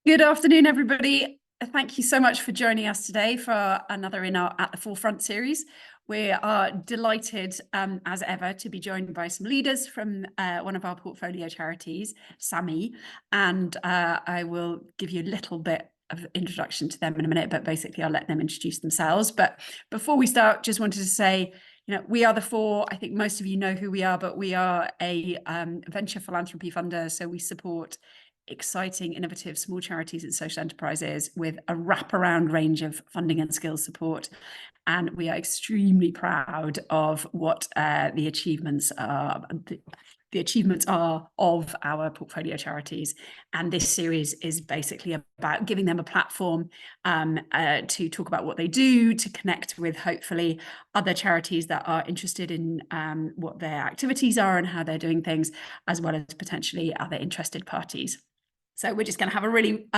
Good afternoon, everybody. Thank you so much for joining us today for another in our At the Forefront series. We are delighted, as ever, to be joined by some leaders from one of our portfolio charities, SAMEE, and I will give you a little bit of introduction to them in a minute, but basically I'll let them introduce themselves. But before we start, just wanted to say, we are the Fore. I think most of you know who we are, but we are a venture philanthropy funder, so we support exciting, innovative small charities and social enterprises with a wraparound range of funding and skills support. And we are extremely proud of what the achievements are. The achievements are of our portfolio charities, and this series is basically about giving them a platform to talk about what they do, to connect with hopefully other charities that are interested in what their activities are and how they're doing things, as well as potentially other interested parties. So we're just going to have a really,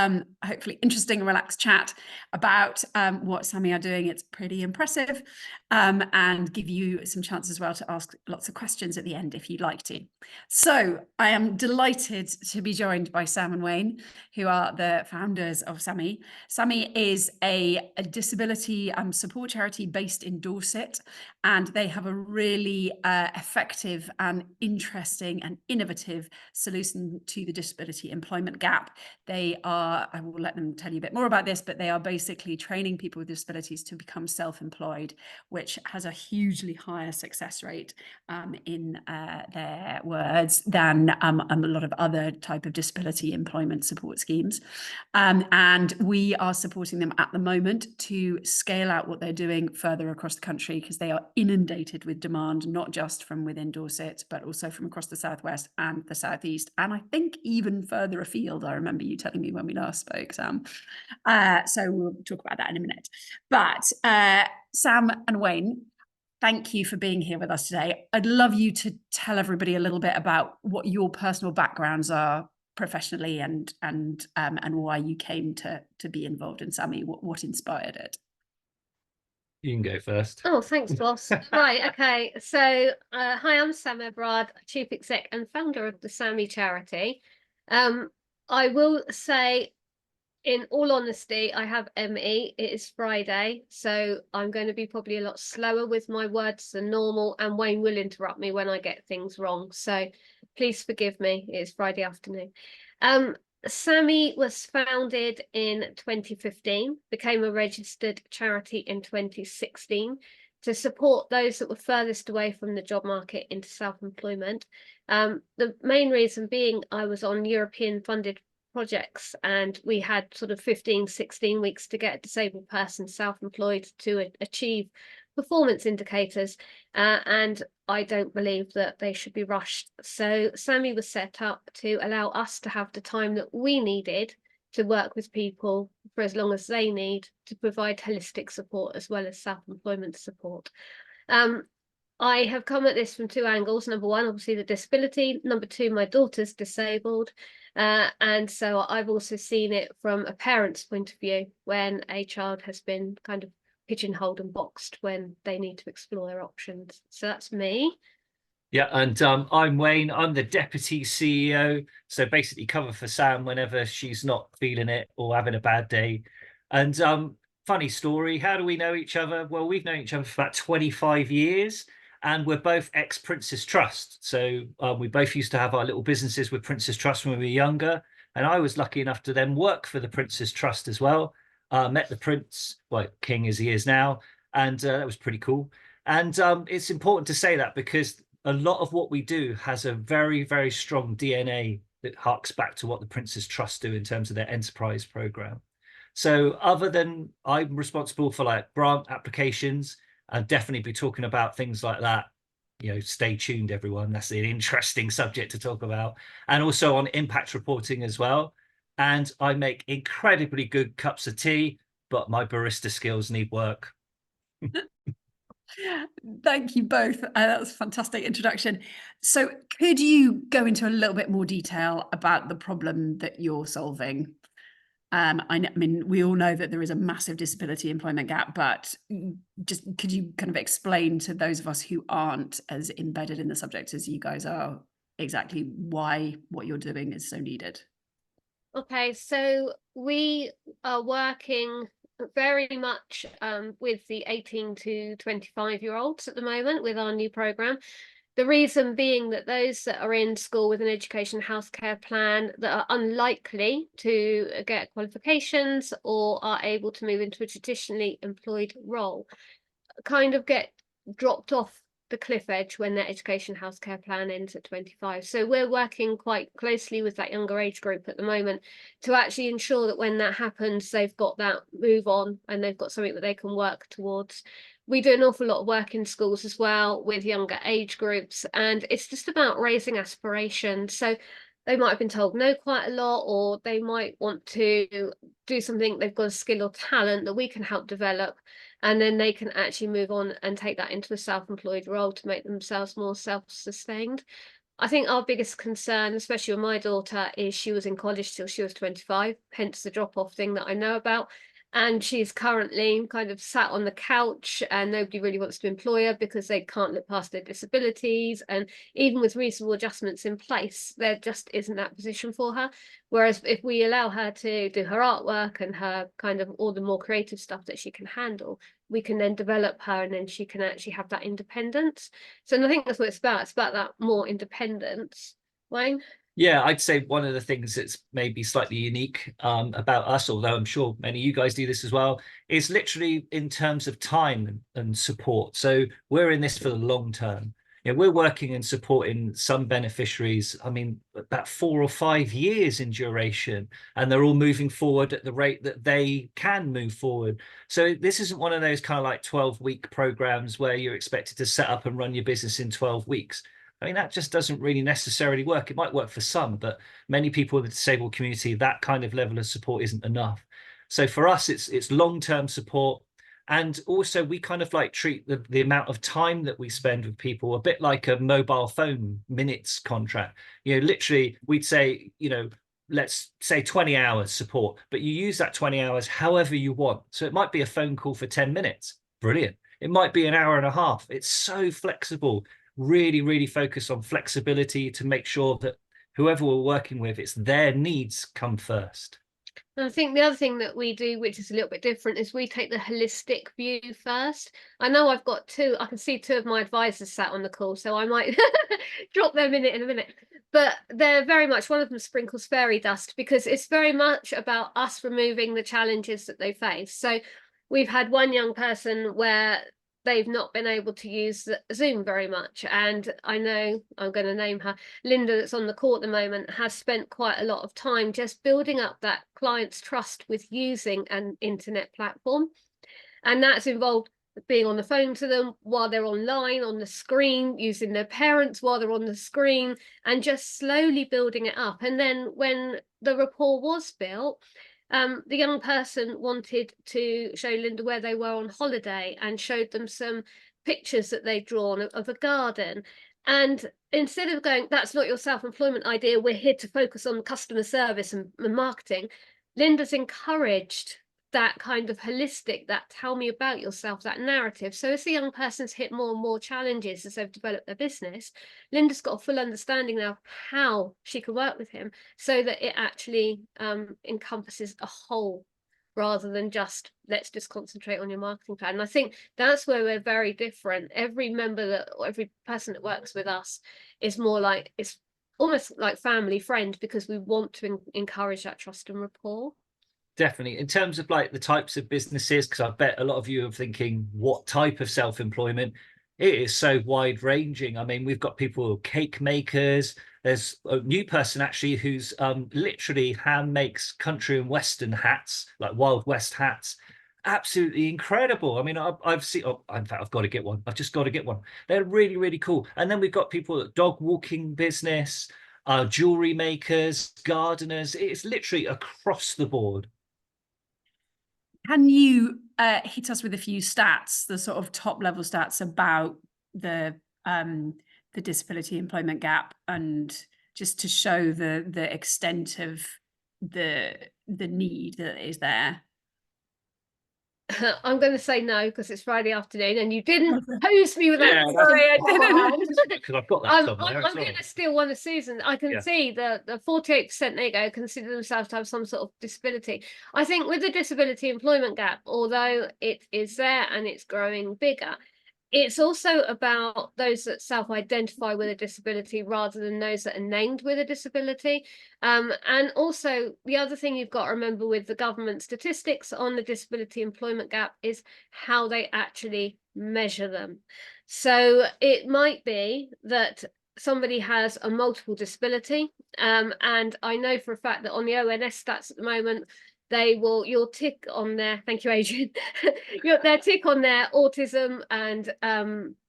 hopefully interesting and relaxed chat about what SAMEE are doing. It's pretty impressive, and give you some chance as well to ask lots of questions at the end if you'd like to. So I am delighted to be joined by Sam and Wayne, who are the founders of SAMEE. SAMEE is a disability support charity based in Dorset, and they have a really effective and interesting and innovative solution to the disability employment gap. They are, I will let them tell you a bit more about this, but they are basically training people with disabilities to become self-employed, which has a hugely higher success rate in their words than a lot of other type of disability employment support schemes. And we are supporting them at the moment to scale out what they're doing further across the country, because they are inundated with demand, not just from within Dorset, but also from across the southwest and the southeast, and I think even further afield. I remember you telling me when we last spoke, Sam. So we'll talk about that in a minute. But Sam and Wayne, thank you for being here with us today. I'd love you to tell everybody a little bit about what your personal backgrounds are professionally, and why you came to be involved in SAMEE. What inspired it? You can go first. Oh, thanks, boss. Right, okay. So, hi, I'm Sam Everard, Chief Exec and founder of the SAMEE charity. I will say, in all honesty, I have ME. It is Friday, so I'm going to be probably a lot slower with my words than normal, and Wayne will interrupt me when I get things wrong. So please forgive me. It is Friday afternoon. SAMEE was founded in 2015, became a registered charity in 2016 to support those that were furthest away from the job market into self-employment. The main reason being I was on European funded projects, and we had sort of 15-16 weeks to get a disabled person self-employed to achieve performance indicators, and I don't believe that they should be rushed. So SAMEE was set up to allow us to have the time that we needed to work with people for as long as they need to provide holistic support as well as self-employment support. I have come at this from two angles. Number one, obviously the disability. Number two, my daughter's disabled. And so I've also seen it from a parent's point of view when a child has been kind of pigeonholed and boxed when they need to explore their options. So that's me. Yeah, and I'm Wayne. I'm the deputy CEO, so basically cover for Sam whenever she's not feeling it or having a bad day. And funny story, how do we know each other? Well, we've known each other for about 25 years, and we're both ex-Prince's Trust. So we both used to have our little businesses with Prince's Trust when we were younger, and I was lucky enough to then work for the Prince's Trust as well. Met the Prince, well, King as he is now, and that was pretty cool. And it's important to say that because a lot of what we do has a very, very strong DNA that harks back to what the Prince's Trust do in terms of their enterprise program. So other than I'm responsible for like grant applications, I'll definitely be talking about things like that. Stay tuned, everyone. That's an interesting subject to talk about. And also on impact reporting as well. And I make incredibly good cups of tea, but my barista skills need work. Thank you both. That was a fantastic introduction. So could you go into a little bit more detail about the problem that you're solving? I mean, we all know that there is a massive disability employment gap, but just could you kind of explain to those of us who aren't as embedded in the subject as you guys are, exactly why what you're doing is so needed? Okay, so we are working very much with the 18 to 25-year-olds at the moment with our new programme. The reason being that those that are in school with an education healthcare plan that are unlikely to get qualifications or are able to move into a traditionally employed role kind of get dropped off the cliff edge when their education healthcare plan ends at 25. So we're working quite closely with that younger age group at the moment to actually ensure that when that happens, they've got that move on and they've got something that they can work towards. We do an awful lot of work in schools as well with younger age groups, and it's just about raising aspirations. So they might have been told no quite a lot, or they might want to do something, they've got a skill or talent that we can help develop, and then they can actually move on and take that into a self-employed role to make themselves more self-sustained. I think our biggest concern, especially with my daughter, is she was in college till she was 25, hence the drop-off thing that I know about. And she's currently kind of sat on the couch and nobody really wants to employ her because they can't look past their disabilities. And even with reasonable adjustments in place, there just isn't that position for her. Whereas if we allow her to do her artwork and her kind of all the more creative stuff that she can handle, we can then develop her and then she can actually have that independence. So I think that's what it's about. It's about that more independence. Wayne? Yeah, I'd say one of the things that's maybe slightly unique about us, although I'm sure many of you guys do this as well, is literally in terms of time and support. So we're in this for the long term. You know, we're working and supporting some beneficiaries, I mean, about 4 or 5 years in duration, and they're all moving forward at the rate that they can move forward. So this isn't one of those kind of like 12-week programs where you're expected to set up and run your business in 12 weeks. I mean, that just doesn't really necessarily work. It might work for some, but many people in the disabled community, that kind of level of support isn't enough. So for us, it's long-term support. And also we kind of like treat the amount of time that we spend with people a bit like a mobile phone minutes contract. You know, literally we'd say, you know, let's say 20 hours support, but you use that 20 hours however you want. So it might be a phone call for 10 minutes. Brilliant. It might be an hour and a half. It's so flexible. Really focus on flexibility to make sure that whoever we're working with, it's their needs come first. And I think the other thing that we do, which is a little bit different, is we take the holistic view first. I know I've got I can see two of my advisors sat on the call, so I might drop them in a minute. But they're very much, one of them sprinkles fairy dust because it's very much about us removing the challenges that they face. So we've had one young person where they've not been able to use Zoom very much. And I know, I'm going to name her, Linda, that's on the call at the moment, has spent quite a lot of time just building up that client's trust with using an internet platform. And that's involved being on the phone to them while they're online, on the screen, using their parents while they're on the screen, and just slowly building it up. And then when the rapport was built, the young person wanted to show Linda where they were on holiday and showed them some pictures that they'd drawn of a garden. And instead of going, that's not your self-employment idea, we're here to focus on customer service and marketing, Linda's encouraged that kind of holistic, that tell me about yourself, that narrative. So as the young person's hit more and more challenges as they've developed their business, Linda's got a full understanding now of how she can work with him so that it actually encompasses a whole rather than just let's just concentrate on your marketing plan. And I think that's where we're very different. Every member that, or every person that works with us is more like, it's almost like family, friend, because we want to encourage that trust and rapport. Definitely. In terms of like the types of businesses, because I bet a lot of you are thinking, what type of self-employment? It is so wide ranging. I mean, we've got people, cake makers. There's a new person actually who's literally hand makes country and western hats, like Wild West hats. Absolutely incredible. I mean, I've seen, oh, in fact, I've got to get one. I've just got to get one. They're really cool. And then we've got people at dog walking business, jewelry makers, gardeners. It's literally across the board. Can you hit us with a few stats, the sort of top level stats about the disability employment gap, and just to show the extent of the need that is there? I'm going to say no because it's Friday afternoon and you didn't pose me with that. Yeah, Sorry, I didn't. because I've got that I'm somewhere as well. going to steal one of Susan. I can Yeah. see the 48%, there you go, consider themselves to have some sort of disability. I think with the disability employment gap, although it is there and it's growing bigger, it's also about those that self-identify with a disability rather than those that are named with a disability. And also the other thing you've got to remember with the government statistics on the disability employment gap is how they actually measure them. So it might be that somebody has a multiple disability, and I know for a fact that on the ONS stats at the moment, you'll tick on there, thank you Adrian, they'll tick on their autism and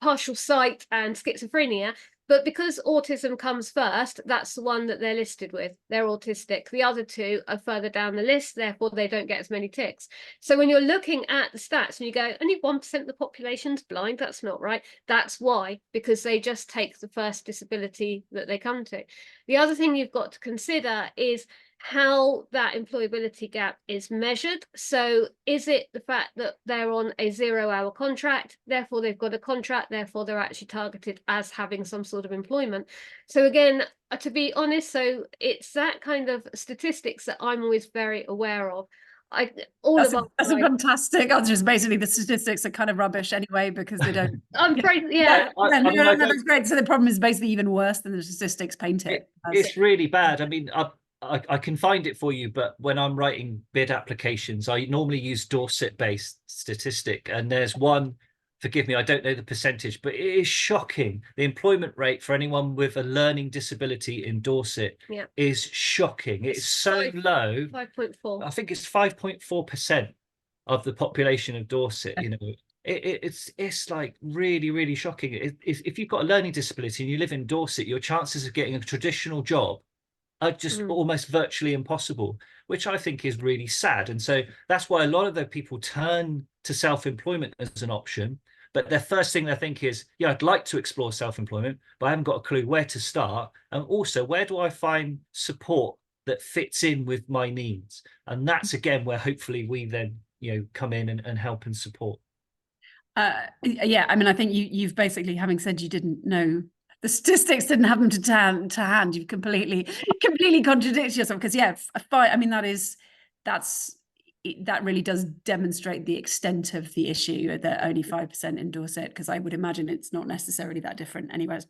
partial sight and schizophrenia, but because autism comes first, that's the one that they're listed with, they're autistic. The other two are further down the list, therefore they don't get as many ticks. So when you're looking at the stats and you go, only 1% of the population's blind, that's not right. That's why, because they just take the first disability that they come to. The other thing you've got to consider is how that employability gap is measured. So is it the fact that they're on a 0-hour contract, therefore they've got a contract, therefore they're actually targeted as having some sort of employment? So again, to be honest, so it's that kind of statistics that I'm always very aware of. That's a fantastic answer. It's basically the statistics are kind of rubbish anyway because they don't. I'm afraid, yeah. No, that's great. So the problem is basically even worse than the statistics paint it. It's really bad. I mean, I can find it for you, but when I'm writing bid applications, I normally use Dorset-based statistic, and there's one, forgive me, I don't know the percentage, but it is shocking. The employment rate for anyone with a learning disability in Dorset is shocking. It's so low. 5.4. I think it's 5.4% of the population of Dorset. You know, it's like really, really shocking. If you've got a learning disability and you live in Dorset, your chances of getting a traditional job are just almost virtually impossible, which I think is really sad. And so that's why a lot of the people turn to self-employment as an option. But their first thing they think is, yeah, I'd like to explore self-employment, but I haven't got a clue where to start. And also, where do I find support that fits in with my needs? And that's, again, where hopefully we then, come in and help and support. Yeah, I mean, I think you've basically, having said you didn't know the statistics, didn't have them to hand, you've completely contradicted yourself, because I mean, that really does demonstrate the extent of the issue, that only 5% in Dorset, because I would imagine it's not necessarily that different anywhere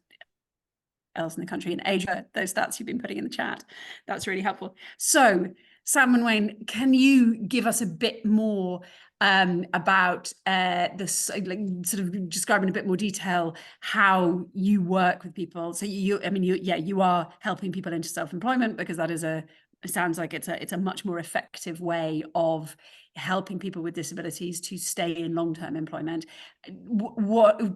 else in the country. And Asia, those stats you've been putting in the chat, that's really helpful. So Sam and Wayne, can you give us a bit more about this, like, sort of describe in a bit more detail how you work with people? So you are helping people into self-employment, because that is it sounds like it's a much more effective way of helping people with disabilities to stay in long-term employment.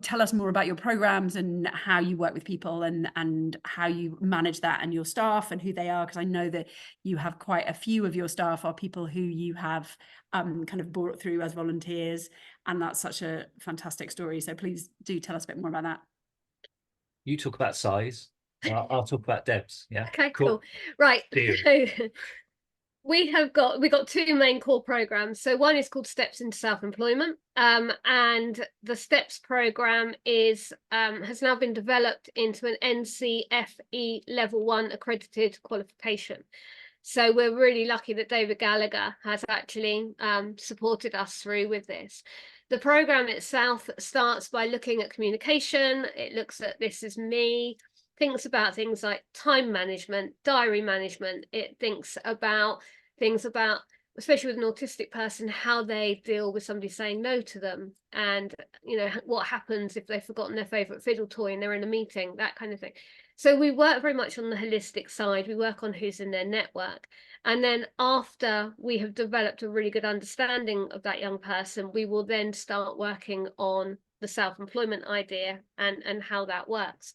Tell us more about your programs and how you work with people, and how you manage that, and your staff and who they are, because I know that you have quite a few of your staff are people who you have kind of brought through as volunteers, and that's such a fantastic story. So please do tell us a bit more about that. You talk about size. I'll talk about Debs. Yeah. Okay, cool. Right. So we've got two main core programs. So one is called Steps into Self-Employment, and the Steps program is has now been developed into an NCFE level 1 accredited qualification. So we're really lucky that David Gallagher has actually supported us through with this. The program itself starts by looking at communication. It looks at This Is Me, thinks about things like time management, diary management. It thinks about things about, especially with an autistic person, how they deal with somebody saying no to them, and what happens if they've forgotten their favorite fiddle toy and they're in a meeting, that kind of thing. So we work very much on the holistic side. We work on who's in their network. And then after we have developed a really good understanding of that young person, we will then start working on the self-employment idea and how that works.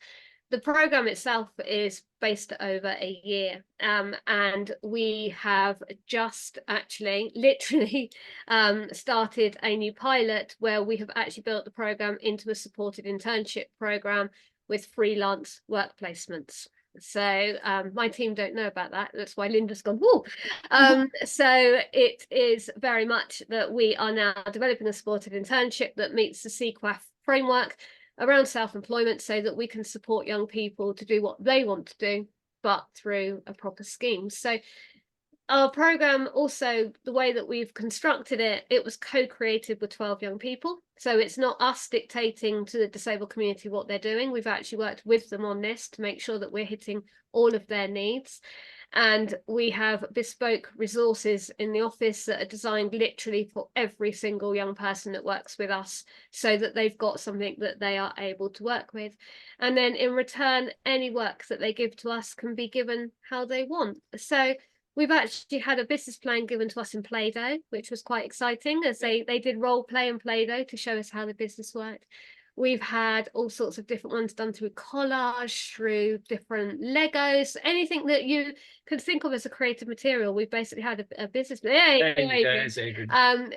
The program itself is based over a year, and we have just actually literally started a new pilot where we have actually built the program into a supported internship program with freelance work placements. So my team don't know about that. That's why Linda's gone, whoa. So it is very much that we are now developing a supported internship that meets the CQAF framework around self-employment, so that we can support young people to do what they want to do, but through a proper scheme. So our program, also the way that we've constructed it, it was co-created with 12 young people. So it's not us dictating to the disabled community what they're doing. We've actually worked with them on this to make sure that we're hitting all of their needs. And we have bespoke resources in the office that are designed literally for every single young person that works with us, so that they've got something that they are able to work with. And then in return, any work that they give to us can be given how they want. So we've actually had a business plan given to us in Play-Doh, which was quite exciting, as they did role play and Play-Doh to show us how the business worked. We've had all sorts of different ones done through collage, through different Legos, anything that you could think of as a creative material. We've basically had a business.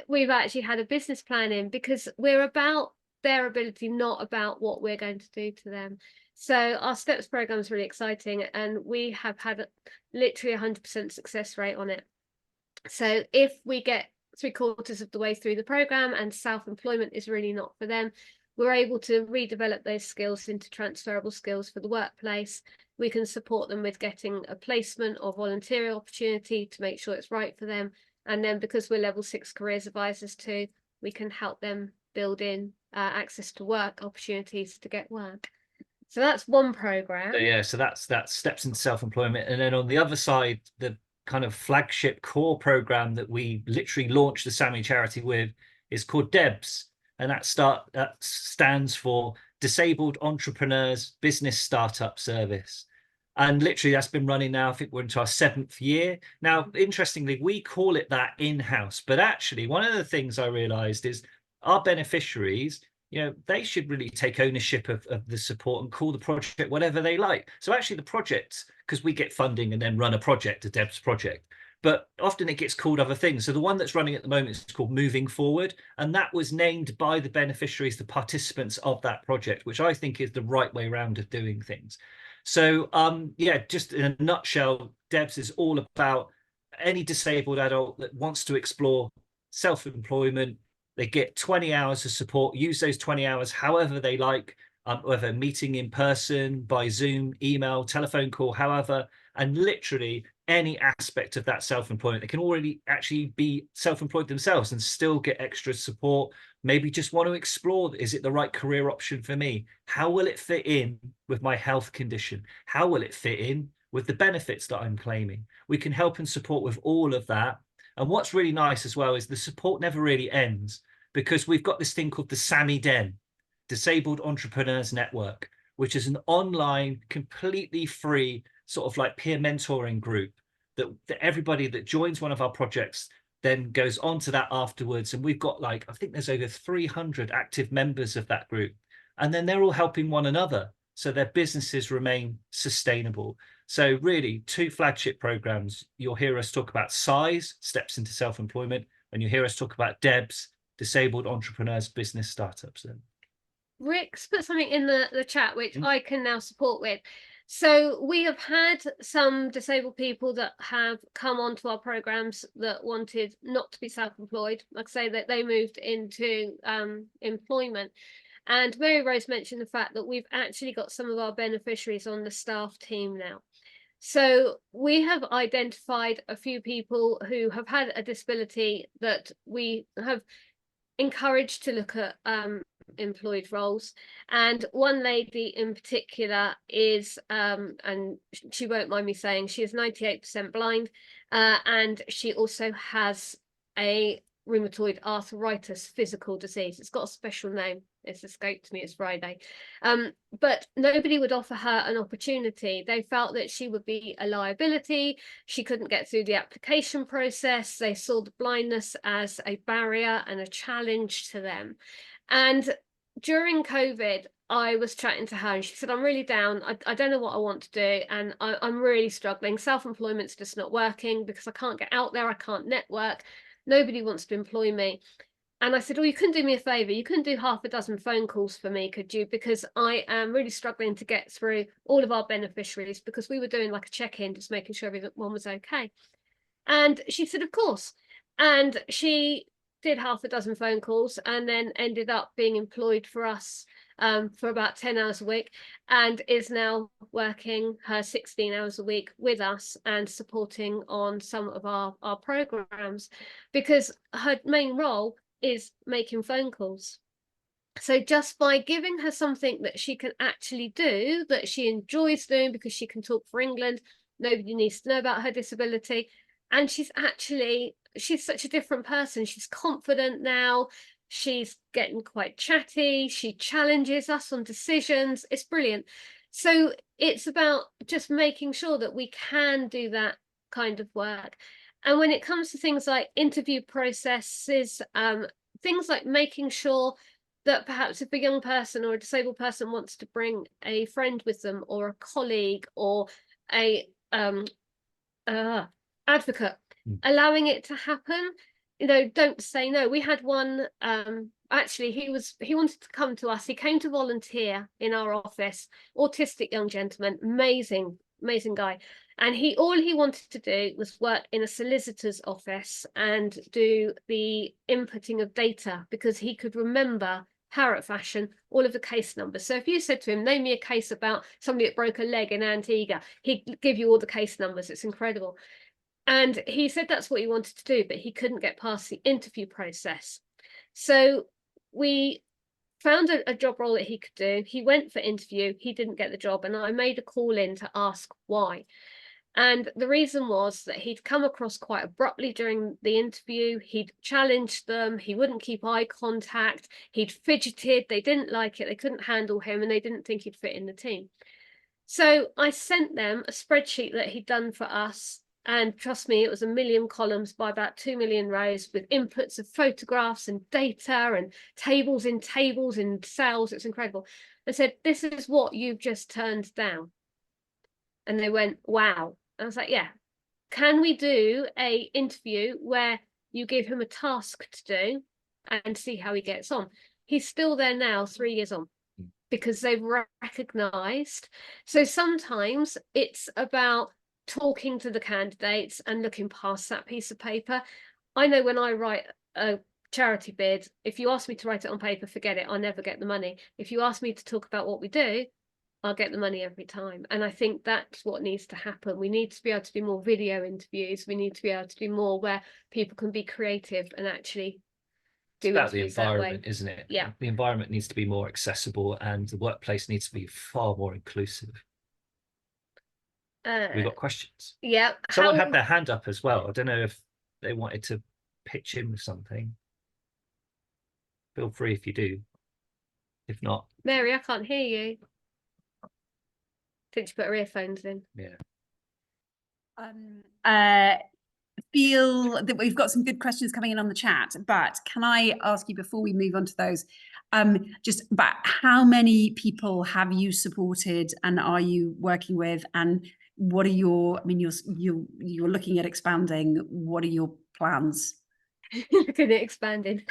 We've actually had a business plan in, because we're about their ability, not about what we're going to do to them. So our STEPS program is really exciting, and we have had literally 100% success rate on it. So if we get 3/4 of the way through the program and self-employment is really not for them, we're able to redevelop those skills into transferable skills for the workplace. We can support them with getting a placement or volunteer opportunity to make sure it's right for them. And then, because we're level 6 careers advisors too, we can help them build in access to work opportunities to get work. So that's one program. So, yeah, so that's steps into self-employment. And then on the other side, the kind of flagship core program that we literally launched the SAMEE charity with is called DEBS. And that stands for Disabled Entrepreneurs Business Startup Service. And literally that's been running now, I think we're into our 7th year. Now, interestingly, we call it that in-house, but actually one of the things I realized is our beneficiaries, they should really take ownership of the support and call the project whatever they like. So actually the projects, because we get funding and then run a project, a DEBS project, but often it gets called other things. So the one that's running at the moment is called Moving Forward, and that was named by the beneficiaries, the participants of that project, which I think is the right way around of doing things. So yeah, just in a nutshell, DEBS is all about any disabled adult that wants to explore self-employment. They get 20 hours of support, use those 20 hours however they like, whether meeting in person, by Zoom, email, telephone call, however, and literally any aspect of that self-employment. They can already actually be self-employed themselves and still get extra support. Maybe just want to explore, is it the right career option for me? How will it fit in with my health condition? How will it fit in with the benefits that I'm claiming? We can help and support with all of that. And what's really nice as well is the support never really ends, because we've got this thing called the SAMEE Den, Disabled Entrepreneurs Network, which is an online, completely free sort of like peer mentoring group that everybody that joins one of our projects then goes on to that afterwards. And we've got I think there's over 300 active members of that group. And then they're all helping one another, so their businesses remain sustainable. So really 2 flagship programs. You'll hear us talk about SIZE, Steps into Self-Employment, and you'll hear us talk about DEBS, Disabled Entrepreneurs Business Startups. Rick's put something in the chat which I can now support with. So we have had some disabled people that have come onto our programs that wanted not to be self-employed. Like I say, that they moved into employment. And Mary Rose mentioned the fact that we've actually got some of our beneficiaries on the staff team now. So we have identified a few people who have had a disability that we have encouraged to look at employed roles. And one lady in particular is, and she won't mind me saying, she is 98% blind, and she also has a rheumatoid arthritis physical disease. It's got a special name. It's escaped me. It's Friday. But nobody would offer her an opportunity. They felt that she would be a liability. She couldn't get through the application process. They saw the blindness as a barrier and a challenge to them. And during COVID, I was chatting to her and she said, I'm really down. I don't know what I want to do. And I'm really struggling. Self-employment's just not working because I can't get out there. I can't network. Nobody wants to employ me. And I said, oh, you couldn't do me a favour. You couldn't do half a dozen phone calls for me, could you? Because I am really struggling to get through all of our beneficiaries, because we were doing like a check-in, just making sure everyone was okay. And she said, of course. And she did half a dozen phone calls and then ended up being employed for us for about 10 hours a week, and is now working her 16 hours a week with us and supporting on some of our programs, because her main role is making phone calls. So just by giving her something that she can actually do, that she enjoys doing, because she can talk for England, nobody needs to know about her disability. And she's such a different person. She's confident now. She's getting quite chatty. She challenges us on decisions. It's brilliant. So it's about just making sure that we can do that kind of work. And when it comes to things like interview processes, things like making sure that perhaps if a young person or a disabled person wants to bring a friend with them, or a colleague, or a advocate, allowing it to happen, you know, don't say no. We had one, actually, he wanted to come to us. He came to volunteer in our office, autistic young gentleman, amazing guy. And all he wanted to do was work in a solicitor's office and do the inputting of data, because he could remember parrot fashion all of the case numbers. So if you said to him, name me a case about somebody that broke a leg in Antigua, he'd give you all the case numbers. It's incredible. And he said that's what he wanted to do, but he couldn't get past the interview process. So we found a job role that he could do. He went for interview, he didn't get the job, and I made a call in to ask why. And the reason was that he'd come across quite abruptly during the interview. He'd challenged them. He wouldn't keep eye contact. He'd fidgeted. They didn't like it. They couldn't handle him, and they didn't think he'd fit in the team. So I sent them a spreadsheet that he'd done for us. And trust me, it was 1 million columns by about 2 million rows, with inputs of photographs and data and tables in cells. It's incredible. I said, this is what you've just turned down. And they went, wow. I was like, yeah, can we do a interview where you give him a task to do and see how he gets on? He's still there now, 3 years on, because they've recognized. So sometimes it's about talking to the candidates and looking past that piece of paper. I know when I write a charity bid, if you ask me to write it on paper, forget it, I'll never get the money. If you ask me to talk about what we do, I'll get the money every time. And I think that's what needs to happen. We need to be able to do more video interviews. We need to be able to do more where people can be creative and actually do about the interviews that way. environment, isn't it? Yeah. The environment needs to be more accessible, and the workplace needs to be far more inclusive. We've got questions. Yeah. Someone had their hand up as well. I don't know if they wanted to pitch in with something. Feel free if you do. If not, Mary, I can't hear you. Did you put her earphones in? Yeah. Feel that we've got some good questions coming in on the chat, but can I ask you before we move on to those, just about how many people have you supported and are you working with, and what are your, I mean, you're looking at expanding, what are your plans? Looking at expanding.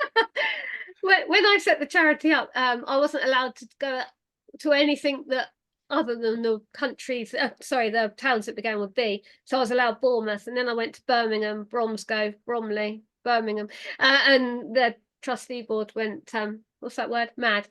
When I set the charity up, I wasn't allowed to go to anything that other than the countries, the towns that began with B. So I was allowed Bournemouth, and then I went to Birmingham, Bromsgrove, Bromley, Birmingham, and the trustee board went, what's that word? Mad.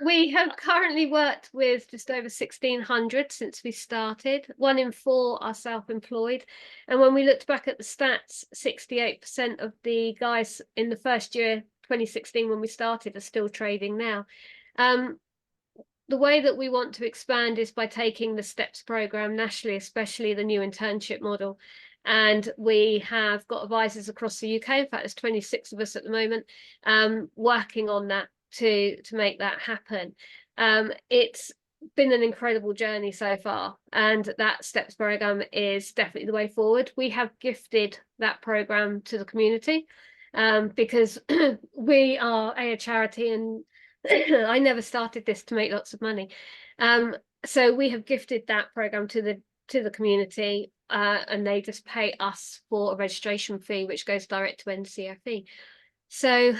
We have currently worked with just over 1,600 since we started. 1 in 4 are self-employed. And when we looked back at the stats, 68% of the guys in the first year, 2016, when we started, are still trading now. The way that we want to expand is by taking the STEPS program nationally, especially the new internship model. And we have got advisors across the UK. In fact, there's 26 of us at the moment working on that to make that happen. It's been an incredible journey so far, and that STEPS program is definitely the way forward. We have gifted that program to the community because we are a charity, and I never started this to make lots of money. So we have gifted that program to the community, and they just pay us for a registration fee, which goes direct to NCFE. So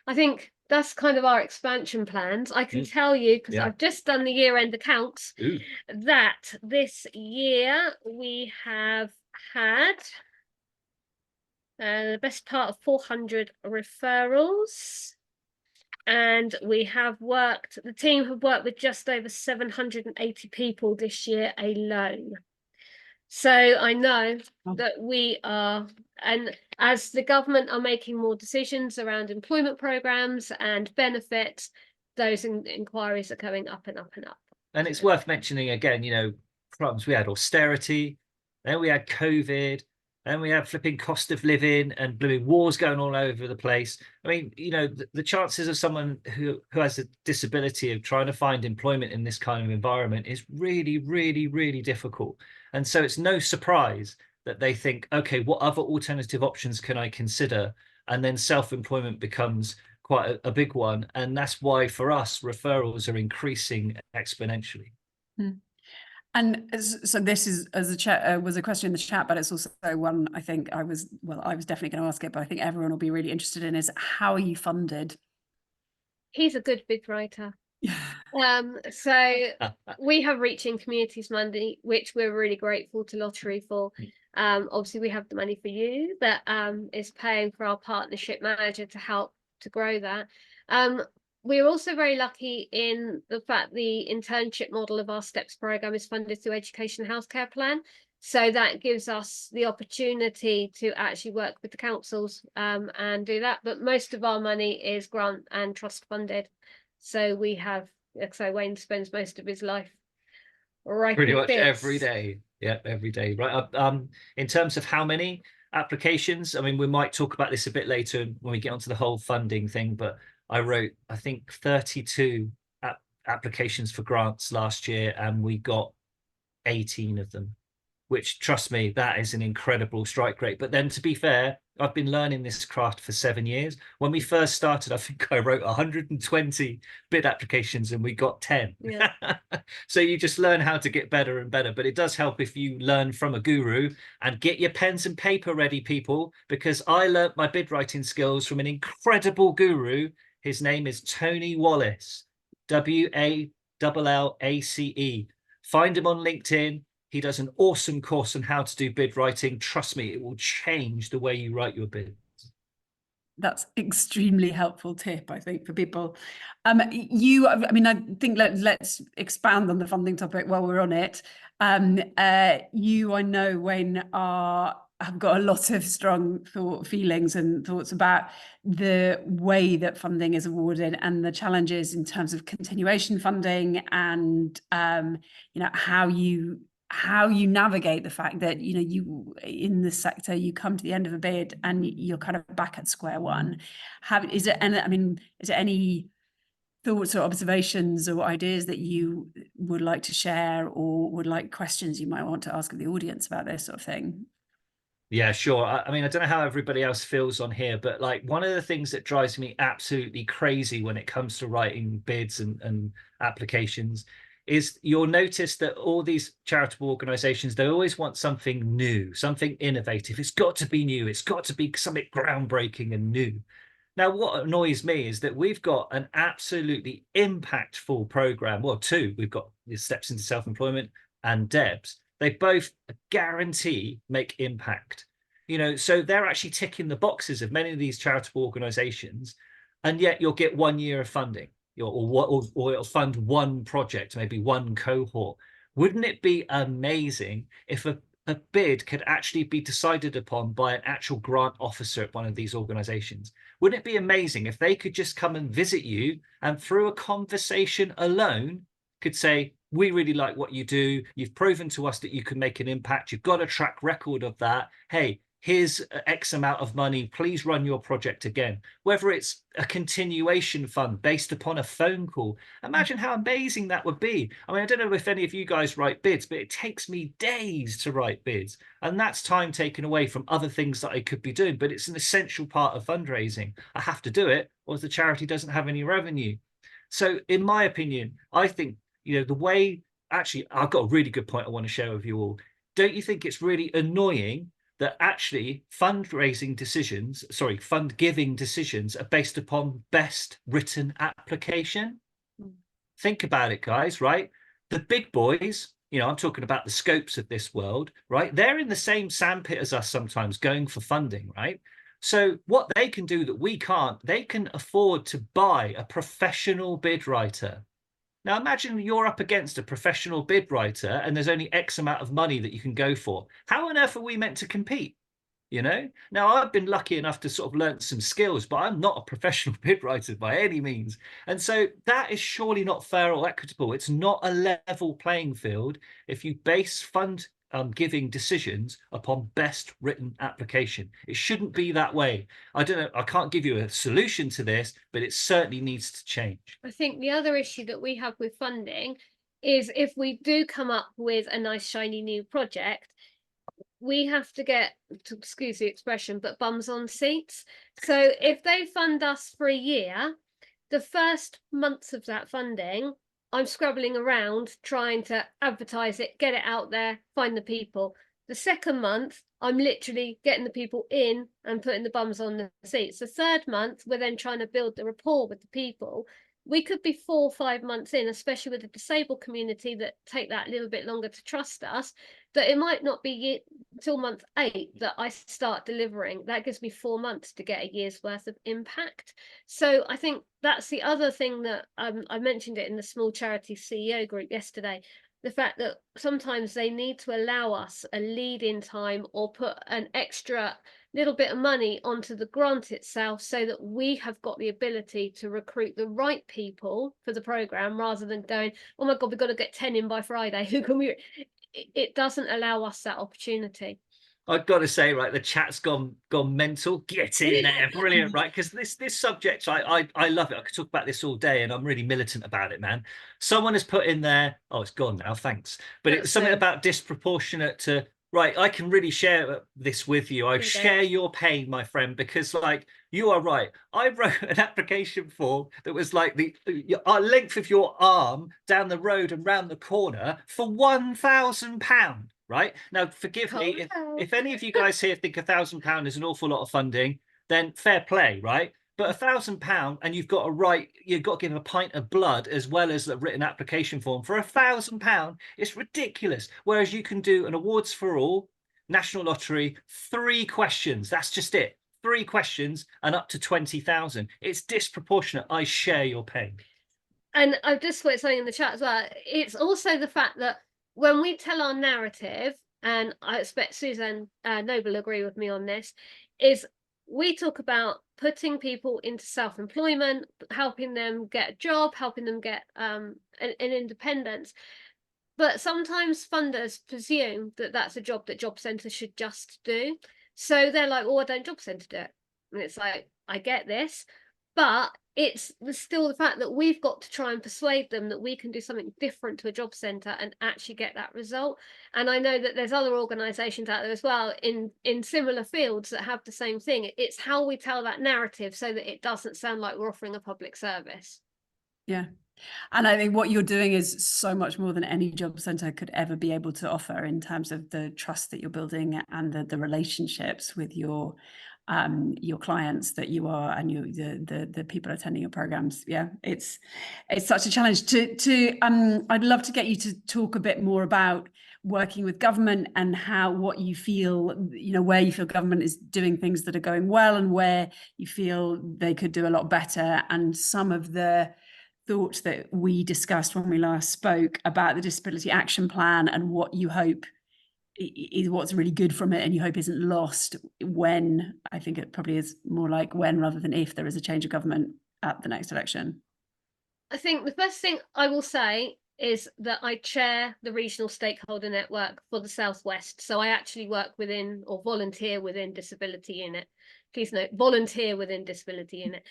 I think that's kind of our expansion plans. I can tell you, because I've just done the year-end accounts, that this year we have had the best part of 400 referrals. And we have worked, the team have worked with just over 780 people this year alone. So I know that we are, and as the government are making more decisions around employment programs and benefits, those inquiries are going up and up and up. And it's worth mentioning again, you know, problems. We had austerity, then we had COVID, then we had flipping cost of living and blooming wars going all over the place. I mean, you know, the chances of someone who has a disability of trying to find employment in this kind of environment is really, really, really difficult. And so it's no surprise that they think, okay, what other alternative options can I consider? And then self-employment becomes quite a big one. And that's why for us, referrals are increasing exponentially. And so this is, as a chat was a question in the chat, but it's also one I think I was definitely going to ask it, but I think everyone will be really interested in is how are you funded? He's a good bid writer. So we have Reaching Communities money, which we're really grateful to Lottery for. Obviously we have the Money for You that is paying for our partnership manager to help to grow that. We're also very lucky in the fact the internship model of our STEPS program is funded through Education and Healthcare Plan. So that gives us the opportunity to actually work with the councils and do that. But most of our money is grant and trust funded. So we have, so Wayne spends most of his life writing pretty much bits. every day. Yeah, every day. Right. In terms of how many applications, I mean, we might talk about this a bit later when we get onto the whole funding thing, but I wrote, I think, 32 applications for grants last year, and we got 18 of them, which, trust me, that is an incredible strike rate. But then, to be fair, I've been learning this craft for 7 years. When we first started, I think I wrote 120 bid applications and we got 10. Yeah. So you just learn how to get better and better. But it does help if you learn from a guru, and get your pens and paper ready, people, because I learnt my bid writing skills from an incredible guru. His name is Tony Wallace, Wallace. Find him on LinkedIn. He does an awesome course on how to do bid writing. Trust me, it will change the way you write your bids. That's extremely helpful tip, I think, for people. I mean, I think let's expand on the funding topic while we're on it. I know, Wayne, have got a lot of strong feelings and thoughts about the way that funding is awarded and the challenges in terms of continuation funding and, you know, how you navigate the fact that, you know, you in this sector, you come to the end of a bid and you're kind of back at square one. Is there any thoughts or observations or ideas that you would like to share, or would like questions you might want to ask of the audience about this sort of thing? Yeah, sure. I mean, I don't know how everybody else feels on here, but like one of the things that drives me absolutely crazy when it comes to writing bids and applications is you'll notice that all these charitable organizations, they always want something new, something innovative. It's got to be new. It's got to be something groundbreaking and new. Now, what annoys me is that we've got an absolutely impactful program. Well, two. We've got the Steps into Self-Employment and DEBS. They both guarantee make impact. You know, so they're actually ticking the boxes of many of these charitable organizations, and yet you'll get 1 year of funding, or it'll fund one project, maybe one cohort. Wouldn't it be amazing if a bid could actually be decided upon by an actual grant officer at one of these organizations? Wouldn't it be amazing if they could just come and visit you and through a conversation alone could say, we really like what you do. You've proven to us that you can make an impact. You've got a track record of that. Hey, here's X amount of money. Please run your project again. Whether it's a continuation fund based upon a phone call. Imagine how amazing that would be. I mean, I don't know if any of you guys write bids, but it takes me days to write bids. And that's time taken away from other things that I could be doing. But it's an essential part of fundraising. I have to do it, or the charity doesn't have any revenue. So in my opinion, I think, you know, the way, actually, I've got a really good point I want to share with you all. Don't you think it's really annoying that actually fund giving decisions are based upon best written application. Think about it, guys, right? The big boys, I'm talking about the scopes of this world, right? They're in the same sandpit as us sometimes going for funding, right? So what they can do that we can't, they can afford to buy a professional bid writer. Now imagine you're up against a professional bid writer and there's only X amount of money that you can go for. How on earth are we meant to compete? Now I've been lucky enough to sort of learn some skills, but I'm not a professional bid writer by any means. And so that is surely not fair or equitable. It's not a level playing field if you base fund giving decisions upon best written application. It shouldn't be that way. I don't know, I can't give you a solution to this, but it certainly needs to change. I think the other issue that we have with funding is if we do come up with a nice shiny new project, we have to get, to excuse the expression, but bums on seats. So if they fund us for a year, the first months of that funding, I'm scrabbling around trying to advertise it, get it out there, find the people. The second month, I'm literally getting the people in and putting the bums on the seats. The third month, we're then trying to build the rapport with the people. We could be 4 or 5 months in, especially with the disabled community that take that little bit longer to trust us, that it might not be until month 8 that I start delivering. That gives me 4 months to get a year's worth of impact. So I think that's the other thing that I mentioned it in the small charity CEO group yesterday, the fact that sometimes they need to allow us a lead in time or put an extra little bit of money onto the grant itself so that we have got the ability to recruit the right people for the program, rather than going, oh my God, we've got to get 10 in by Friday. Who can we? It doesn't allow us that opportunity. I've got to say, right, the chat's gone mental. Get in there, brilliant, right? Because this subject, I love it. I could talk about this all day, and I'm really militant about it, man. Someone has put in there. Oh, it's gone now. Thanks, but it's something about disproportionate to. Right, I can really share this with you. I share your pain, my friend, because like you are right. I wrote an application form that was like the length of your arm down the road and round the corner for £1,000. Right now, forgive me if any of you guys here think £1,000 is an awful lot of funding, then fair play, right? But £1,000 and you've got to give a pint of blood as well as a written application form for £1,000. It's ridiculous. Whereas you can do an awards for all, national lottery, 3 questions. That's just it. 3 questions and up to 20,000. It's disproportionate. I share your pain. And I've just put something in the chat as well. It's also the fact that when we tell our narrative, and I expect Suzanne Noble will agree with me on this, is we talk about putting people into self-employment, helping them get a job, helping them get an independence. But sometimes funders presume that that's a job that job centres should just do. So they're like, oh, I don't job centre do it. And it's like, I get this, but it's still the fact that we've got to try and persuade them that we can do something different to a job centre and actually get that result. And I know that there's other organisations out there as well in similar fields that have the same thing. It's how we tell that narrative so that it doesn't sound like we're offering a public service. Yeah. And I think what you're doing is so much more than any job centre could ever be able to offer in terms of the trust that you're building and the relationships with your clients that you are, and the people attending your programs. Yeah, it's such a challenge to I'd love to get you to talk a bit more about working with government and what you feel, where you feel government is doing things that are going well and where you feel they could do a lot better, and some of the thoughts that we discussed when we last spoke about the Disability Action Plan and what you hope is what's really good from it and you hope isn't lost when, I think it probably is more like when rather than if, there is a change of government at the next election. I think the first thing I will say is that I chair the regional stakeholder network for the Southwest. So I actually work within or volunteer within Disability Unit. Please note, volunteer within Disability Unit.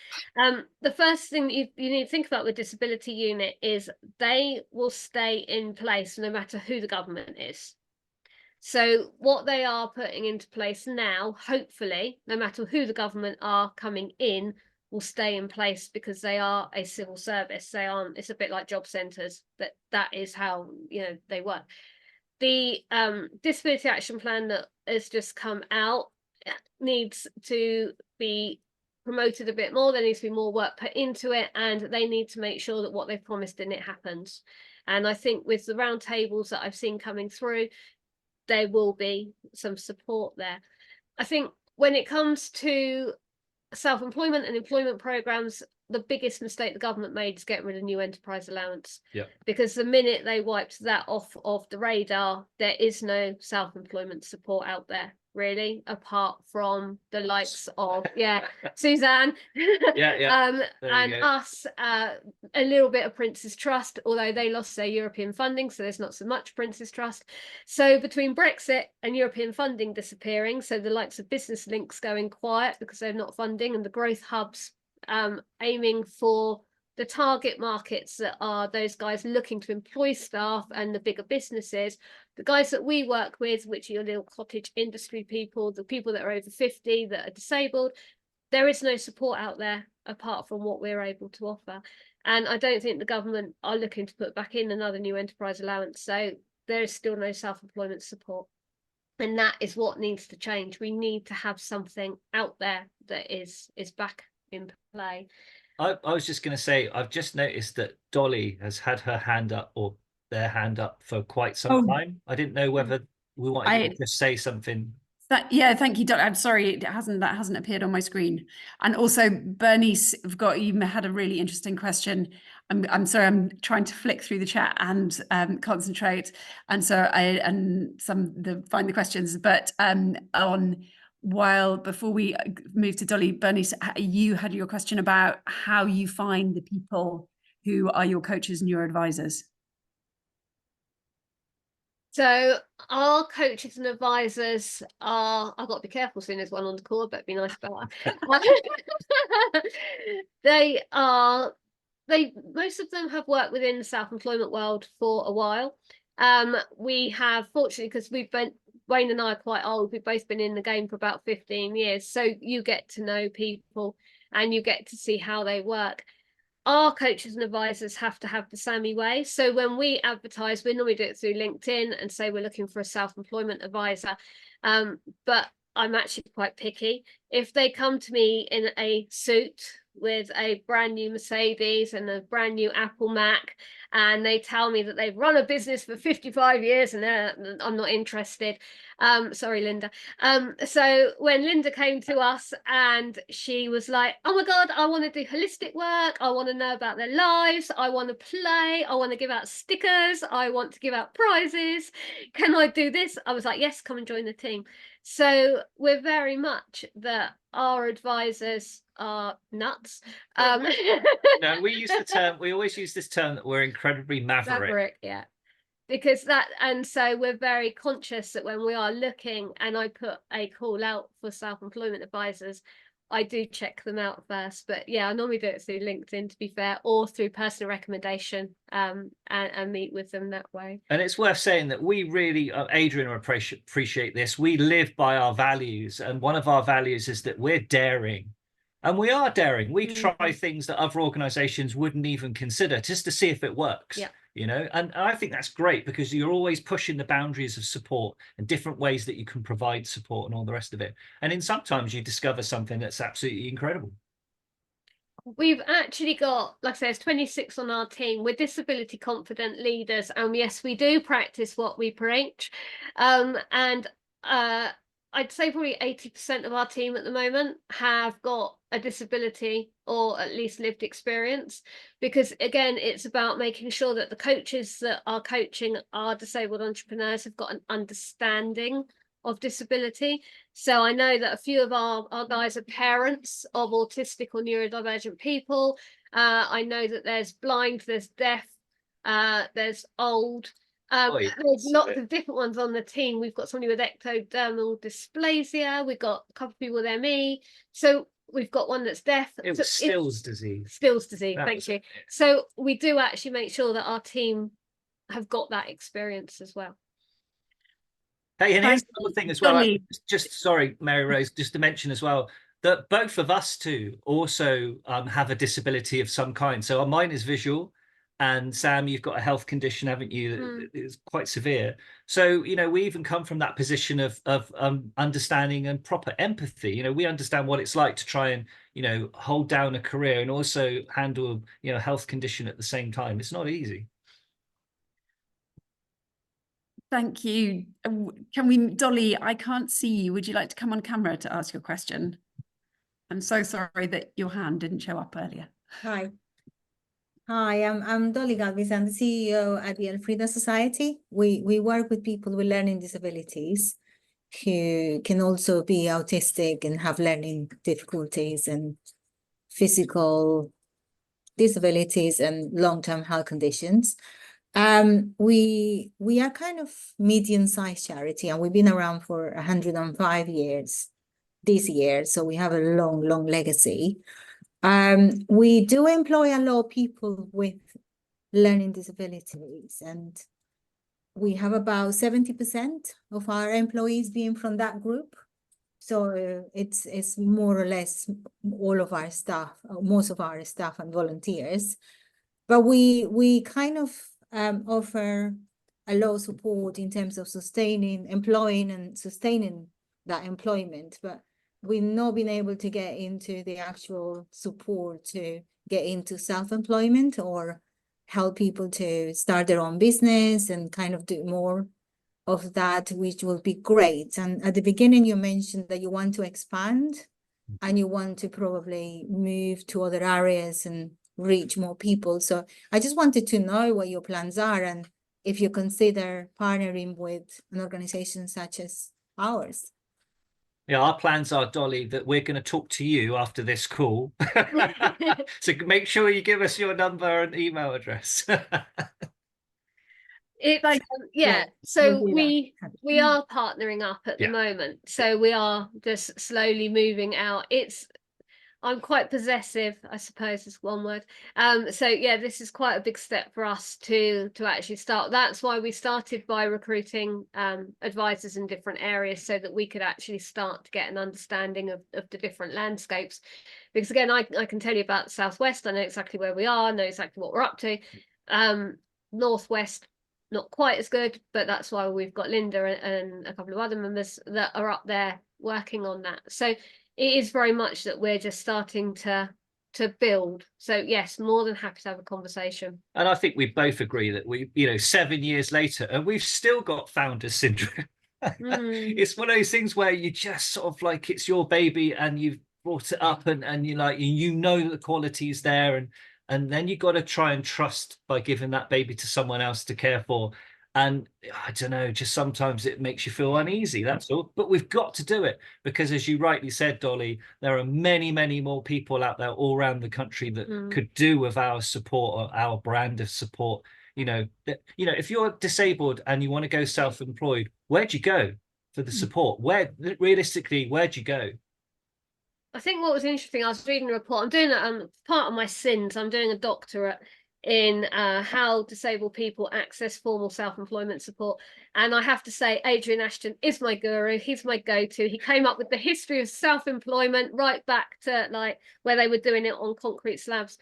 The first thing you need to think about with Disability Unit is they will stay in place no matter who the government is. So what they are putting into place now, hopefully, no matter who the government are coming in, will stay in place because they are a civil service. They aren't, it's a bit like job centres, that is how, they work. the disability action plan that has just come out needs to be promoted a bit more. There needs to be more work put into it, and they need to make sure that what they've promised in it happens. And I think with the roundtables that I've seen coming through, there will be some support there. I think when it comes to self-employment and employment programs, the biggest mistake the government made is getting rid of new enterprise allowance. Yeah. Because the minute they wiped that off of the radar, there is no self-employment support out there, really, apart from the likes of Suzanne and us, a little bit of Prince's Trust, although they lost their European funding, so there's not so much Prince's Trust. So between Brexit and European funding disappearing, so the likes of Business Links going quiet because they're not funding, and the growth hubs aiming for the target markets that are those guys looking to employ staff and the bigger businesses, the guys that we work with, which are your little cottage industry people, the people that are over 50 that are disabled, there is no support out there apart from what we're able to offer. And I don't think the government are looking to put back in another new enterprise allowance, so there is still no self-employment support. And that is what needs to change. We need to have something out there that is back in play. I was just going to say, I've just noticed that Dolly has had her hand up, or their hand up, for quite some time. I didn't know whether we wanted to just say something. Thank you, Doc. I'm sorry, that hasn't appeared on my screen. And also, Bernice, you had a really interesting question. I'm sorry, I'm trying to flick through the chat and concentrate, and so find the questions. But before we move to Dolly, Bernice, you had your question about how you find the people who are your coaches and your advisors. So our coaches and advisors are, I've got to be careful soon there's one on the call, but be nice about that. Most of them have worked within the self-employment world for a while. We have, fortunately, because Wayne and I are quite old, we've both been in the game for about 15 years. So you get to know people and you get to see how they work. Our coaches and advisors have to have the SAMEE way. So when we advertise, we normally do it through LinkedIn and say we're looking for a self-employment advisor. But I'm actually quite picky. If they come to me in a suit with a brand new Mercedes and a brand new Apple Mac, and they tell me that they've run a business for 55 years and I'm not interested. Sorry, Linda. So when Linda came to us and she was like, oh my God, I want to do holistic work. I want to know about their lives. I want to play. I want to give out stickers. I want to give out prizes. Can I do this? I was like, yes, come and join the team. So we're very much that our advisors are nuts. No, we always use this term that we're incredibly maverick. Yeah. Because and so we're very conscious that when we are looking, and I put a call out for self-employment advisors, I do check them out first. But yeah, I normally do it through LinkedIn, to be fair, or through personal recommendation, and meet with them that way. And it's worth saying that we really, Adrian, appreciate this. We live by our values, and one of our values is that we're daring. And we are daring. We try things that other organizations wouldn't even consider, just to see if it works. Yeah. You know, and I think that's great, because you're always pushing the boundaries of support and different ways that you can provide support and all the rest of it. And then sometimes you discover something that's absolutely incredible. We've actually got, like I say, there's 26 on our team. We're disability confident leaders, and yes, we do practice what we preach. I'd say probably 80% of our team at the moment have got a disability or at least lived experience, because again, it's about making sure that the coaches that are coaching our disabled entrepreneurs have got an understanding of disability. So I know that a few of our guys are parents of autistic or neurodivergent people. I know that there's blind, there's deaf, there's old. There's lots of different ones on the team. We've got somebody with ectodermal dysplasia. We've got a couple of people with ME. So we've got one that's deaf. It was Still's disease. Still's disease, thank you. So we do actually make sure that our team have got that experience as well. Hey, and here's another thing as well. Sorry, Mary Rose, just to mention as well, that both of us two also have a disability of some kind. So mine is visual, And Sam, you've got a health condition, haven't you? That is quite severe. So, you know, we even come from that position of understanding and proper empathy. You know, we understand what it's like to try and, you know, hold down a career and also handle, you know, a health condition at the same time. It's not easy. Thank you. Can we, Dolly, I can't see you. Would you like to come on camera to ask your question? I'm so sorry that your hand didn't show up earlier. Hi. Hi, I'm Dolly Galvis. I'm the CEO at the Elfrida Society. We work with people with learning disabilities who can also be autistic and have learning difficulties and physical disabilities and long-term health conditions. We are kind of medium-sized charity, and we've been around for 105 years this year, so we have a long legacy. We do employ a lot of people with learning disabilities, and we have about 70% of our employees being from that group. So it's more or less all of our staff, most of our staff and volunteers. But we kind of offer a lot of support in terms of employing and sustaining that employment. But we've not been able to get into the actual support to get into self-employment or help people to start their own business and kind of do more of that, which will be great. And at the beginning, you mentioned that you want to expand and you want to probably move to other areas and reach more people. So I just wanted to know what your plans are and if you consider partnering with an organization such as ours. Yeah, our plans are, Dolly, that we're going to talk to you after this call. So make sure you give us your number and email address. Yeah, so we are partnering up at the moment. So we are just slowly moving out. I'm quite possessive, I suppose is one word. So yeah, this is quite a big step for us to actually start. That's why we started by recruiting advisors in different areas so that we could actually start to get an understanding of the different landscapes. Because again, I can tell you about the Southwest. I know exactly where we are, I know exactly what we're up to. Northwest, not quite as good, but that's why we've got Linda and a couple of other members that are up there working on that. So it is very much that we're just starting to build. So yes, more than happy to have a conversation. And I think we both agree that we, you know, 7 years later, and we've still got founder syndrome. It's one of those things where you just sort of like, it's your baby and you've brought it up and you like, you know, the quality is there, and then you got to try and trust by giving that baby to someone else to care for. And I don't know, just sometimes it makes you feel uneasy, that's all. But we've got to do it because, as you rightly said, Dolly, there are many more people out there all around the country that could do with our support or our brand of support. You know, if you're disabled and you want to go self-employed, where'd you go for the support? Where'd you go? I think what was interesting, I was reading a report, I'm doing part of my sins, I'm doing a doctorate in how disabled people access formal self-employment support, and I have to say Adrian Ashton is my guru. He's my go-to. He came up with the history of self-employment right back to like where they were doing it on concrete slabs,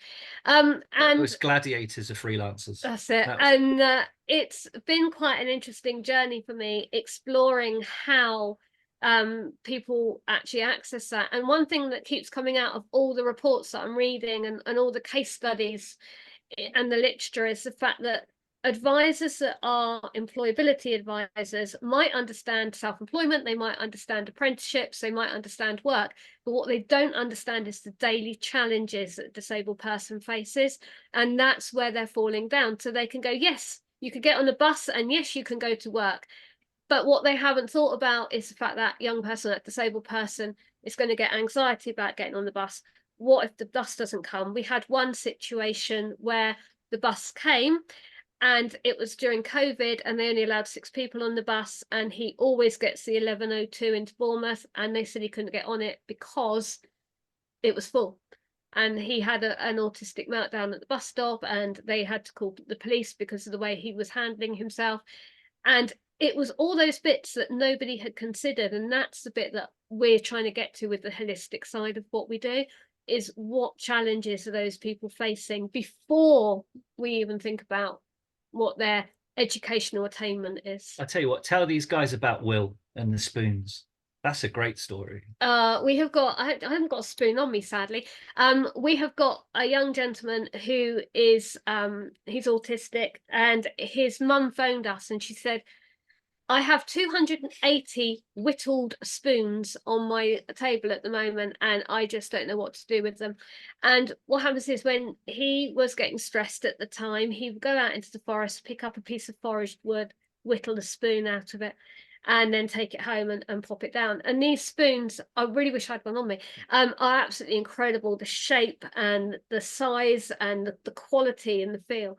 and those gladiators are freelancers. That's it. And it's been quite an interesting journey for me exploring how people actually access that. And one thing that keeps coming out of all the reports that I'm reading and all the case studies and the literature is the fact that advisors that are employability advisors might understand self-employment, they might understand apprenticeships, they might understand work, but what they don't understand is the daily challenges that a disabled person faces, and that's where they're falling down. So they can go, yes, you could get on a bus and yes, you can go to work, but what they haven't thought about is the fact that young person, that disabled person, is going to get anxiety about getting on the bus. What if the bus doesn't come? We had one situation where the bus came and it was during COVID and they only allowed 6 people on the bus, and he always gets the 11:02 into Bournemouth, and they said he couldn't get on it because it was full. And he had an autistic meltdown at the bus stop and they had to call the police because of the way he was handling himself. And it was all those bits that nobody had considered, and that's the bit that we're trying to get to with the holistic side of what we do, is what challenges are those people facing before we even think about what their educational attainment is. I tell you what, tell these guys about Will and the spoons. That's a great story. We have got, I haven't got a spoon on me, sadly. We have got a young gentleman who is, he's autistic, and his mum phoned us and she said, I have 280 whittled spoons on my table at the moment, and I just don't know what to do with them. And what happens is, when he was getting stressed at the time, he would go out into the forest, pick up a piece of forest wood, whittle a spoon out of it, and then take it home and pop it down. And these spoons, I really wish I had one on me, are absolutely incredible. The shape and the size and the quality and the feel.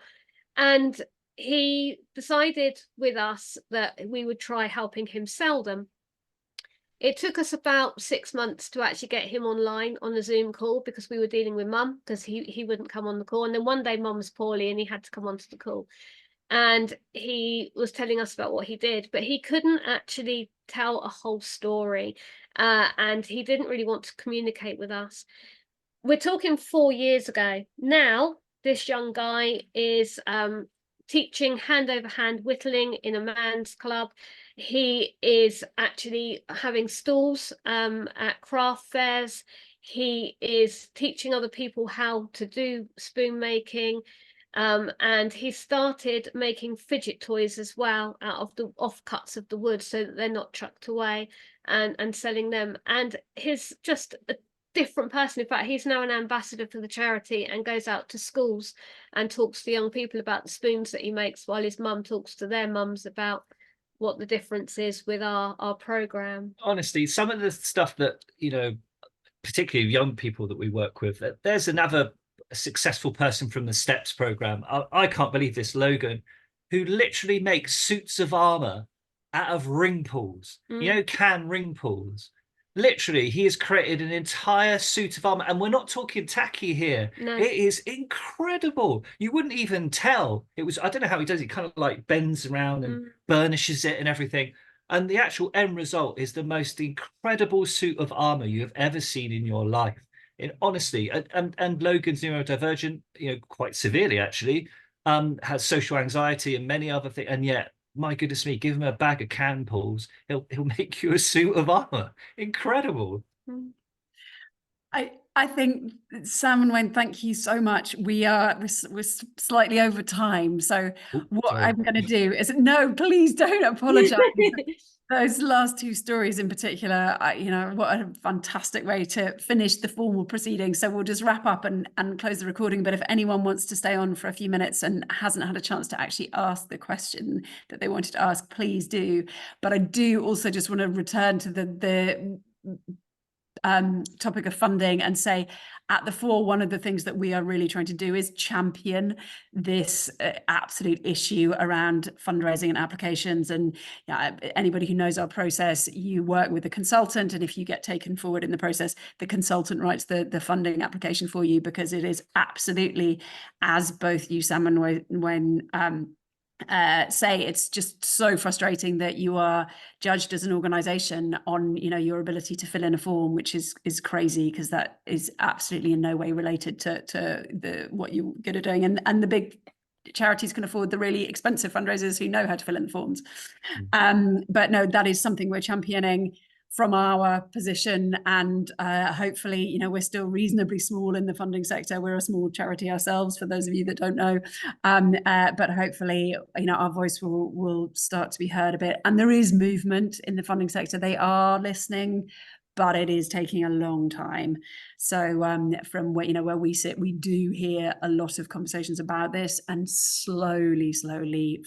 And he decided with us that we would try helping him sell them. It took us about 6 months to actually get him online on a Zoom call, because we were dealing with mum, because he wouldn't come on the call. And then one day mum was poorly and he had to come onto the call. And he was telling us about what he did, but he couldn't actually tell a whole story. And he didn't really want to communicate with us. We're talking 4 years ago. Now, this young guy is teaching hand over hand whittling in a man's club. He is actually having stalls at craft fairs. He is teaching other people how to do spoon making. And he started making fidget toys as well out of the offcuts of the wood, so that they're not chucked away, and selling them. And he's just a different person. In fact, he's now an ambassador for the charity and goes out to schools and talks to young people about the spoons that he makes, while his mum talks to their mums about what the difference is with our program. Honestly, some of the stuff that, particularly young people that we work with, there's another successful person from the STEPS program. I can't believe this, Logan, who literally makes suits of armor out of ring pulls, can ring pulls. Literally, he has created an entire suit of armor, and we're not talking tacky here. No. It is incredible. You wouldn't even tell. It was, I don't know how he does it, kind of like bends around and burnishes it and everything. And the actual end result is the most incredible suit of armor you have ever seen in your life. Honestly, and Logan's neurodivergent, quite severely actually, has social anxiety and many other things, and yet, my goodness me, give him a bag of can pulls, he'll make you a suit of armor. Incredible. I think, Sam and Wayne, thank you so much. We're slightly over time, so what I'm going to do is, no, please don't apologize. Those last two stories in particular, what a fantastic way to finish the formal proceedings. So we'll just wrap up and close the recording. But if anyone wants to stay on for a few minutes and hasn't had a chance to actually ask the question that they wanted to ask, please do. But I do also just want to return to the topic of funding and say, at the Fore, one of the things that we are really trying to do is champion this absolute issue around fundraising and applications. And anybody who knows our process, you work with a consultant, and if you get taken forward in the process, the consultant writes the funding application for you, because it is absolutely, as both you, Sam, and Wayne say, it's just so frustrating that you are judged as an organization on your ability to fill in a form, which is crazy, because that is absolutely in no way related to what you're good at doing, and the big charities can afford the really expensive fundraisers who know how to fill in the forms. But no, that is something we're championing from our position, and hopefully, we're still reasonably small in the funding sector. We're a small charity ourselves, for those of you that don't know, but hopefully, our voice will start to be heard a bit. And there is movement in the funding sector. They are listening, but it is taking a long time. So from where we sit, we do hear a lot of conversations about this, and slowly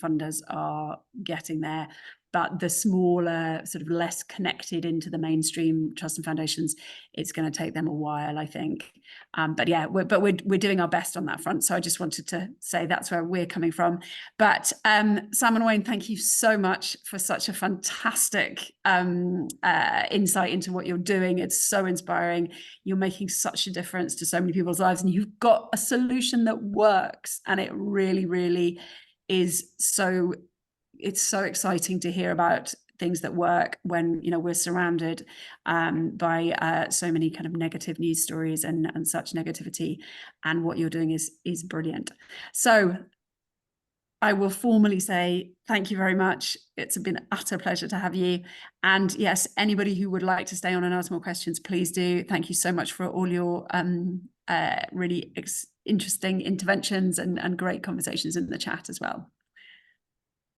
funders are getting there. But the smaller, sort of less connected into the mainstream trusts and foundations, it's going to take them a while, I think. But yeah, we're doing our best on that front. So I just wanted to say that's where we're coming from. But Sam and Wayne, thank you so much for such a fantastic insight into what you're doing. It's so inspiring. You're making such a difference to so many people's lives, and you've got a solution that works. And it really, really is so. It's so exciting to hear about things that work when, you know, we're surrounded by so many kind of negative news stories and such negativity, and what you're doing is brilliant. So I will formally say thank you very much. It's been an utter pleasure to have you. And yes, anybody who would like to stay on and ask more questions, please do. Thank you so much for all your really interesting interventions and great conversations in the chat as well.